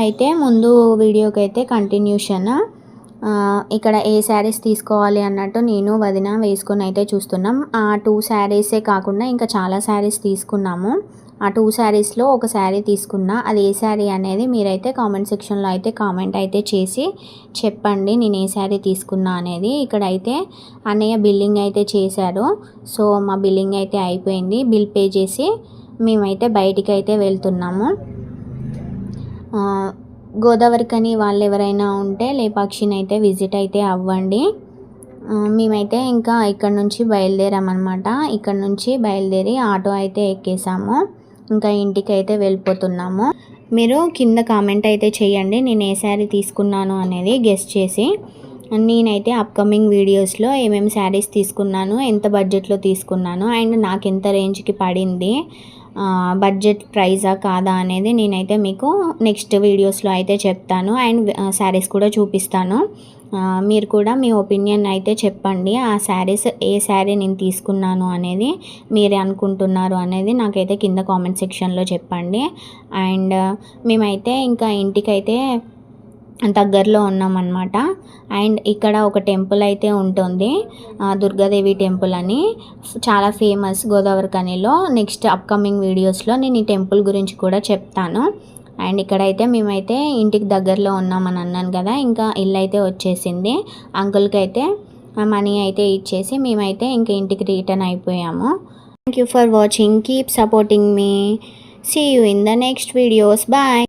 అయితే ముందు వీడియోకి అయితే కంటిన్యూషన్ ఇక్కడ ఏ శారీస్ తీసుకోవాలి అన్నట్టు నేను వదిన వేసుకొని అయితే చూస్తున్నాం. ఆ 2 శారీసే కాకుండా ఇంకా చాలా శారీస్ తీసుకున్నాము. ఆ 2 శారీస్లో ఒక శారీ తీసుకున్నా. అది ఏ శారీ అనేది మీరైతే కామెంట్ సెక్షన్లో అయితే కామెంట్ అయితే చేసి చెప్పండి నేను ఏ శారీ తీసుకున్నా అనేది. ఇక్కడైతే అన్నయ్య బిల్లింగ్ అయితే చేశారు. సో మా బిల్లింగ్ అయితే అయిపోయింది. బిల్ పే చేసి మేమైతే బయటికి అయితే వెళ్తున్నాము. గోదావరికని వాళ్ళు ఎవరైనా ఉంటే లేపాక్షిని అయితే విజిట్ అయితే అవ్వండి. మేమైతే ఇంకా ఇక్కడ నుంచి బయలుదేరామన్నమాట. ఇక్కడ నుంచి బయలుదేరి ఆటో అయితే ఎక్కేసాము. ఇంకా ఇంటికి అయితే వెళ్ళిపోతున్నాము. మీరు కింద కామెంట్ అయితే చేయండి నేను ఏ శారీ తీసుకున్నాను అనేది గెస్ చేసి. నేనైతే అప్కమింగ్ వీడియోస్లో ఏమేమి శారీస్ తీసుకున్నాను, ఎంత బడ్జెట్లో తీసుకున్నాను అండ్ నాకు ఎంత రేంజ్కి పడింది, బడ్జెట్ ప్రైజా కాదా అనేది నేనైతే మీకు నెక్స్ట్ వీడియోస్లో అయితే చెప్తాను. అండ్ శారీస్ కూడా చూపిస్తాను. మీరు కూడా మీ ఒపీనియన్ అయితే చెప్పండి. ఆ శారీస్ ఏ శారీ నేను తీసుకున్నాను అనేది మీరే అనుకుంటున్నారు అనేది నాకైతే కింద కామెంట్ సెక్షన్లో చెప్పండి. అండ్ మేమైతే ఇంకా ఇంటికైతే దగ్గరలో ఉన్నామన్నమాట. అండ్ ఇక్కడ ఒక టెంపుల్ అయితే ఉంటుంది, దుర్గాదేవి టెంపుల్ అని, చాలా ఫేమస్ గోదావరిఖనిలో. నెక్స్ట్ అప్కమింగ్ వీడియోస్లో నేను ఈ టెంపుల్ గురించి కూడా చెప్తాను. అండ్ ఇక్కడైతే మేమైతే ఇంటికి దగ్గరలో ఉన్నామని అన్నాను కదా, ఇంకా ఇల్లు అయితే వచ్చేసింది. అంకుల్కి అయితే మనీ అయితే ఇచ్చేసి మేమైతే ఇంకా ఇంటికి రిటర్న్ అయిపోయాము. Thank you for watching. Keep supporting me. See you in the next videos. Bye.